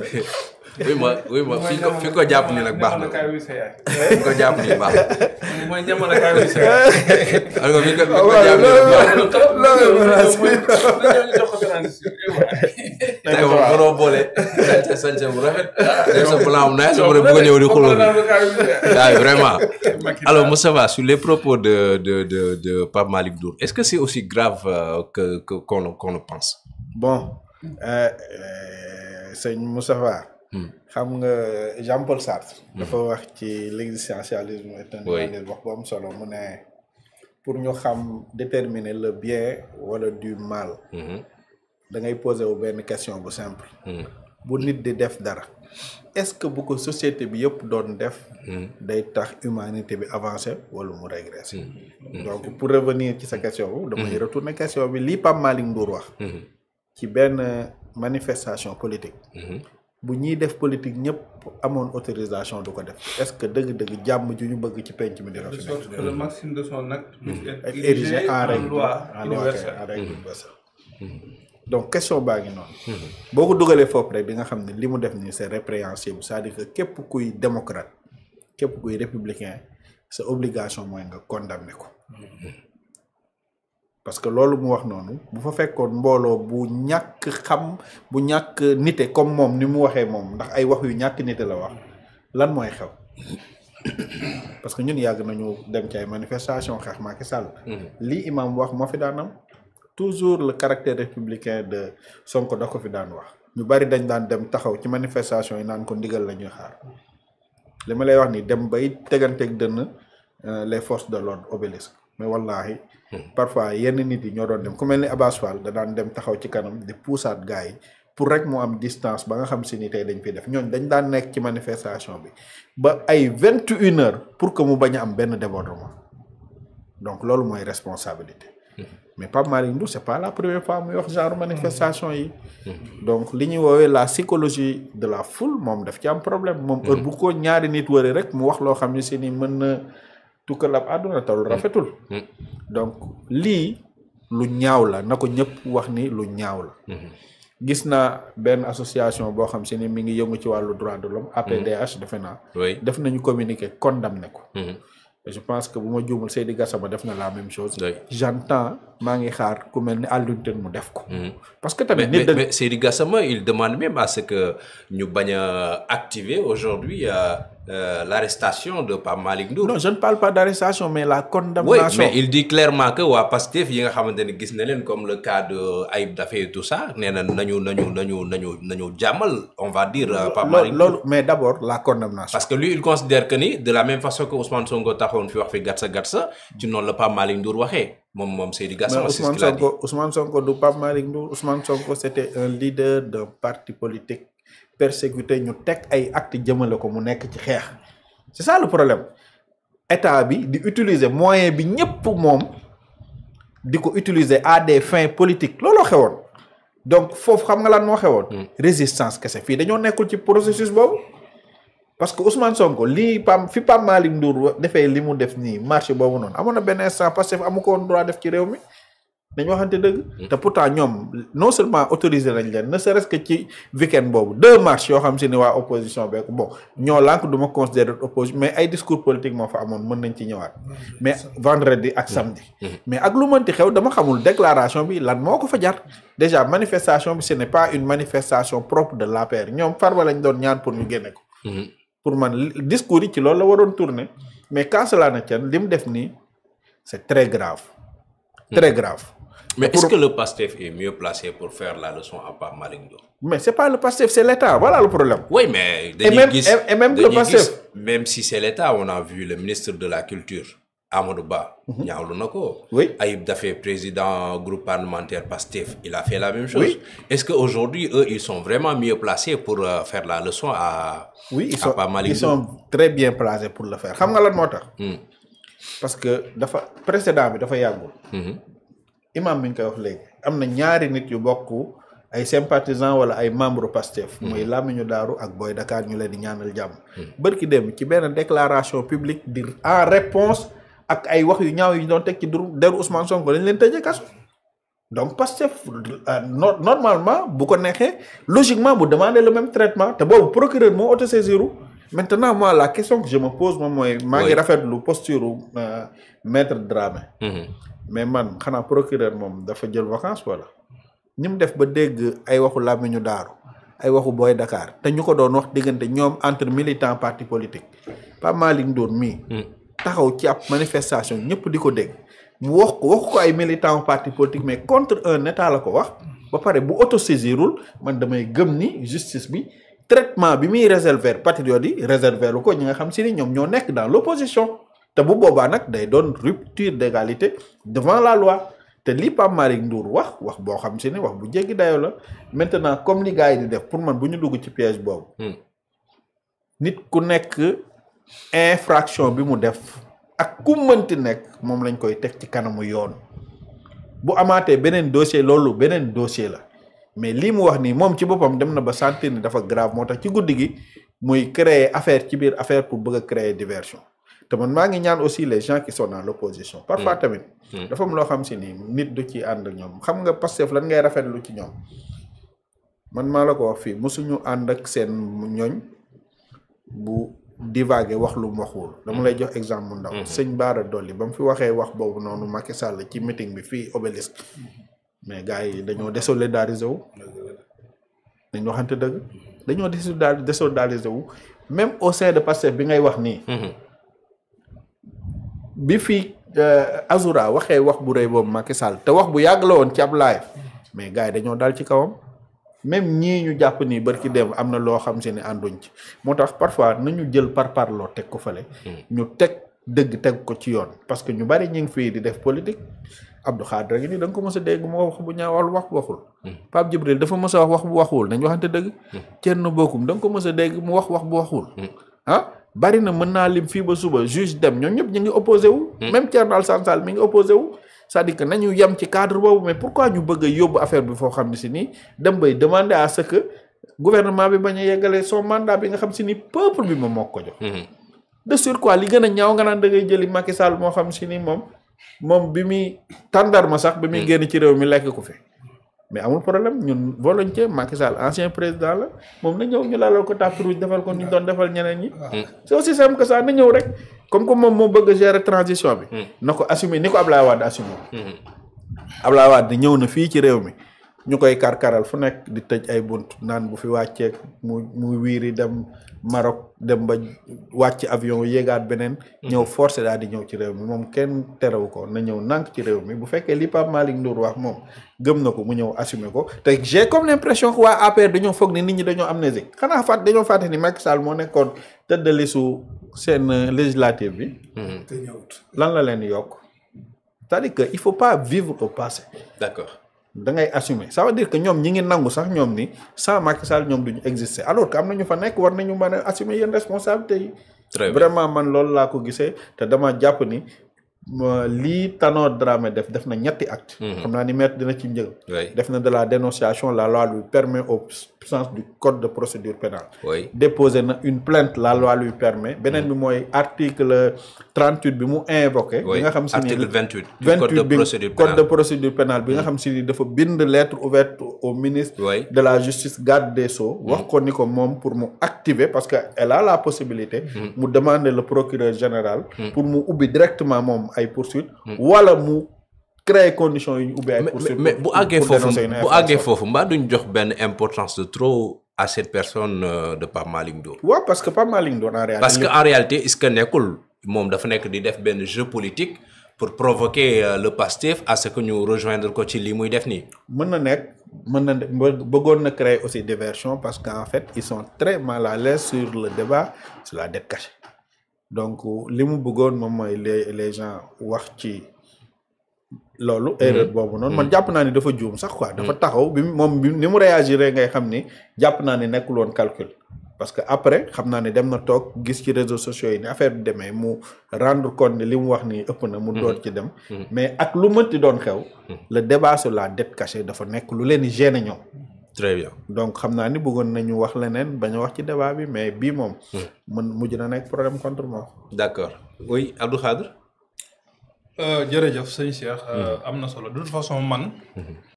oui ma fi ko jàpp ni nag baax na fi ko jàpp ni baax na mooy ñamala kaay wi sa alors fi ko jàpp ni baax na mënoo boole sañse bu rafet def sa blanc na sa bëgg ñëw di xuloo bi vraiment. Alors Moustapha, sur les propos de Pape Malick Ndour, est-ce que c'est aussi grave qu'on le pense? Bon, sëñ Moustapha, xam nga Jean-Paul Sartre dafa wax ci l'existentialisme est un humanisme wax bu am solo mu ne pour ñu xam déterminer le bien wala du mal da ngay poser wu benn question bu simple bu nit di def dara est-ce que bu ko société bi yëpp doon def day tax humanité bi avancer wala mu régresser donc pour revenir ci sa question boobu damay retourner question bi lii Pape Malick Ndour wax ci benn manifestation politique bu ñuy def politique ñëpp amoon autorisation du ko def est-ce que dëgg-dëgg jàmm ju ñu bëgg ci penc mi dina fi nekk. le maxime de son acte érigé en loi universelle. Donc question baa ngi noonu. boo ko dugalee foofu rek di nga xam ne li mu def nii c'est répréhensible c'est-à-dire que képp kuy démocrate képp kuy républicain sa obligation mooy nga condamner ko. parce que loolu mu wax noonu bu fa fekkoon mbooloo bu ñàkk xam bu ñàkk nite comme moom ni mu waxee moom ndax ay wax yu ñàkk nite la wax lan mooy xew parce que ñun yàgg nañu dem ci ay manifestation xeex Macky Sall lii imam wax moo fi daan am toujours le caractère républicain de Sonko da ko fi daan wax ñu bari dañ daan dem taxaw ci manifestation yi naan ko ndigal la ñuy xaar li ma lay wax ni dem bay teganteeg dënn les forces de l'ordre obélisque mais wallahi parfois yenn nit yi ñoo doon dem ku mel ni Abass Fall da daan dem taxaw ci kanam di puusaat gars yi pour rek mu am distance ba nga xam si ni tey dañ fiy def ñooñ dañ daan nekk ci manifestation bi ba ay 21 heures pour que mu bañ a am benn débordement donc loolu mooy responsabilité mais Pape Malick Ndour c'est pas la première fois muy wax genre manifestation yi donc li ñuy woowee la psychologie de la foule moom daf ci am problème moom heure bu ko ñaari nit wëri rek mu wax loo xam ne si ni mën na tukkal ab àdduna tawul rafetul donc lii lu ñaaw la na ko ñëpp wax ni lu ñaaw la gis naa benn association boo xam si ni mi ngi yëngu ci wàllu droit de l'homme APDH defe naa def nañu communiqué condamné ko je pense que bu ma juumul Seydi Gassama def na la même chose j'entends maa ngi xaar ku mel ni Alioune Tine mu def ko parce que tamit mais Seydi Gassama il demande même à ce que ñu bañ a activer aujourd'hui l'arrestation de Pape Malick Ndour. Non, je ne parle pas d'arrestation, mais la condamnation. Oui, mais il dit clairement que waa Pastef yi nga xamante ne gis na leen comme le cas de Ayib Daffé et tout ça nee na nañu jàmmal on va dire Pape Malick Ndour. Mais d'abord la condamnation. Parce que lui il considère que ni de la même façon que Ousmane Sonko taxoon fi wax fi gatsa ci noonu la Pape Malick Ndour waxee moom Seydi Gassama c'est ce qu'il a dit. Ousmane Sonko du Pape Malick Ndour Ousmane Sonko c'était un leader d'un parti politique persécuté ñu teg ay actes jëmale ko mu nekk ci xeex c'est ça le problème état bi di utiliser moyen bi ñëpp moom di ko utiliser à des fins politiques looloo xewoon donc foofu xam nga lan moo xewoon résistance kese fii dañoo nekkul ci processus boobu parce que Ousmane Sonko lii fi Pape Malick Ndour defee li mu def nii marché boobu noonu amoon na benn instant parce que amu ko woon droit def ci réew mi dañu waxante dëgg te pourtant ñoom non seulement autorisé nañ leen ne serait-ce que ci week-end boobu 2 marches yoo xam si ni waa opposition beeku bon ñoo lànk du ma considérer opposition mais ay discours politique moo fa amoon mën nañ ci ñëwaat mais vendredi ak samedi mais ak lu mënti xew dama xamul déclaration bi lan moo ko fa jar déjà manifestation bi ce n'est pas une manifestation propre de l'APR ñoom Farba lañ doon ñaan pour ñu génne ko pour man discours yi ci loolu la waroon tourner mais quand cela ne tient li mu def nii c'est très grave très grave. Mais est-ce que le PASTEF est mieux placé pour faire la leçon à Pape Malick Ndour? Mais c'est pas le PASTEF, c'est l'État. Voilà le problème. Oui, mais et même le PASTEF. Même si c'est l'État, on a vu le ministre de la Culture, Amadou Ba, ñaawlu na ko. Oui. Ayib Daffé, président groupe parlementaire PASTEF, il a fait la même chose. Oui. Est-ce qu'aujourd'hui, eux, ils sont vraiment mieux placés pour faire la leçon à Pape Malick Ndour? Ils sont très bien placés pour le faire. Xam nga lan moo tax? Parce que précédent bi dafa yàggul. imam mi ngi koy wax léegi am na ñaari nit yu bokk ay sympathisants wala ay membres Pastef muy Lamine Daaru ak Boy Dakar ñu leen di ñaanal jàmm bërki dem ci benn déclaration publique di en réponse ak ay wax yu ñaaw yu ñu doon teg ci deru Ousmane Sonko lañ leen tëjee kaso donc Pastef normalement bu ko neexee logiquement bu demander le même traitement te boobu procureur moo autosaisiru maintenant moi la question que je me pose moom mooy maa ngi rafetlu posture maître Dramé mais man xanaa procureur moom dafa jël vacances wala ñi mu def ba dégg ay waxu làmmiñu daaru ay waxu booy Dakar te ñu ko doon wax diggante ñoom entre militants parti politique Pape Malick Ndour mii taxaw ci ab manifestation ñëpp di ko dégg mu wax ko ay militants parti politique mais contre un état la ko wax ba pare bu autosaisirul man damay gëm ni justice bi traitement bi muy réserver patriotes yi réserver lu ko ñi nga xam si ni ñoom ñoo nekk dans l'opposition te bu boobaa nag day doon rupture d'égalité devant la loi te li Pape Malick Ndour wax boo xam si ni wax bu jéggi dayoo la maintenant comme ni gars yi di def pour man bu ñu dugg ci piège boobu nit ku nekk infraction bi mu def ak ku mënti nekk moom lañ koy teg ci kanamu yoon bu amaatee beneen dossier loolu beneen dossier la mais lii mu wax nii moom ci boppam dem na ba sentir ni dafa grave moo tax ci guddi gi muy créer affaire ci biir affaire pour bëgg a créer diversion te man maa ngi ñaan aussi les gens qui sont dans l'opposition parfois tamit dafa am loo xam si ni nit du ci ànd ak ñoom xam nga Pastef lan ngay rafetlu ci ñoom man maa la ko wax fii mosuñu ànd ak seen ñooñ bu divaguer wax lu mu waxul dama lay jox exemple mu ndaw sëñ Bara Dolly ba mu fi waxee wax boobu noonu Macky Sall ci meeting bi fii Obélisque mais gars yi dañoo désolidariser wu dañ waxante dëgg dañoo désolidariser wu même au sein de Pastef bi ngay wax nii bi fii Azoura waxee wax bu rëy boobu Macky Sall te wax bu yàgg la woon ci ab live mais gars yi dañoo dal ci kawam même ñii ñu jàpp nii barki dem am na loo xam si ne ànduñ ci moo tax parfois nañu jël parparloo teg ko fële ñu teg dëgg teg ko ci yoon parce que ñu bari ñu ngi fii di def politique Abdou Khadre gi nii da nga ko mës a dégg mu wax bu ñaawal wax bu waxul Pape Djibril dafa mës a wax bu waxul nañ waxante dëgg Thierno Bocoum da nga ko mës a dégg mu wax bu waxul bari na mën naa lim fii ba suba juge dem ñoom ñëpp ñu ngi opposé wu même Thierno Alassane Sall mi ngi opposé wu c'est-à-dire que nañu yem ci cadre boobu mais pourquoi ñu bëgg a yóbbu affaire bi foo xam ne si nii dem bay demander à ce que gouvernement bi bañ a yeggale son mandat bi nga xam si ni peuple bi moom moo ko jox de surcroît li gën a ñaaw nga naan da ngay jëli Macky Sall moo xam si ni moom bi muy tàndarma sax bi muy génn ci réew mi lekk ko fi mais amul problème ñun volontiers Macky Sall ancien président la moom na ñëw ñu lalal ko tapis rouge defal ko ñu doon defal ñeneen ñi c'est aussi simple que ça na ñëw rek comme que moom moo bëgg a gérer transition bi na ko assumer ni ko Ablaye Wade assumer Ablaye Wade ñëw na fii ci réew mi ñu koy karkaral fu nekk di tëj ay bunt naan bu fi wàcceeg mu wiiri dem Maroc dem ba wàcc avion yéegaat beneen ñëw forcé daal di ñëw ci réew mi moom kenn terewu ko na ñëw nànk ci réew mi bu fekkee li Pape Malick Ndour wax moom gëm na ko mu ñëw assumer ko te j'ai comme l'impression que waa APR dañoo foog ni nit ñi dañoo amnésique xanaa dañoo fàtte ni Macky Sall moo nekkoon tête de liste seen législative bi te ñëwut lan la leen yokk c'est-à-dire que il faut pas vivre au passé d'accord da ngay assumer ça veut dire que ñoom ñi ngi nangu sax ñoom ni sans Macky Sall ñoom duñu exister alors que am na ñu fa nekk war nañu mën a assumer yenn responsabilités yi. très bien vraiment man loolu laa ko gisee te dama jàpp ni lii Tanor Dramé def na ñetti acte xam naa ni maître dina ci njëg. def na de la dénonciation la loi lui permet au sens du code de procédure pénale. déposer na une plainte la loi lui permet. beneen bi mooy article 38 bi mu invoqué. bi nga xam si ni article 28. code de procédure pénale bi nga xam si ni dafa bind lettre ouverte au ministre. de la justice garde des Sceaux. wax ko ni ko moom pour mu activer parce que elle a la possibilité. mu demander le procureur général. pour mu ubbi directement moom ay poursuites. wala mu créer conditions yu ñu ubbi ay poursuites. mais bu àggee foofu mbaa duñ jox benn importance de trop à cette personne de Pape Malick Ndour. waaw parce que Pape Malick Ndour en réalité est-ce que nekkul moom dafa nekk di def benn jeu politique pour provoquer le Pastef à ce que ñu rejoindre ko ci lii muy def nii. mën na bëggoon na créer aussi diversion parce qu'en fait ils sont très mal à l'aise sur le débat sur la dette cachée. donc li mu bëggoon moom mooy les gens wax ci loolu erreur boobu noonu man jàpp naa ni dafa juum sax quoi dafa taxaw bi ni mu réagir ngay xam ni jàpp naa ni nekkul woon calcul parce que après xam naa ni dem na toog gis ci réseaux sociaux yi ni affaire bi demee mu rendre compte ni li mu wax ni ëpp na mu doon ci dem mais ak lu mënti doon xew le débat sur la dette cachée dafa nekk lu leen di gêner ñoom. très bien donc xam naa ni bëggoon nañu wax leneen bañ a wax ci débat bi mais bii moom. mujj na nekk problème contre moi. d'accord oui Abdou Khadre. jërëjëf sëñ Cheikh am na solo de toute façon man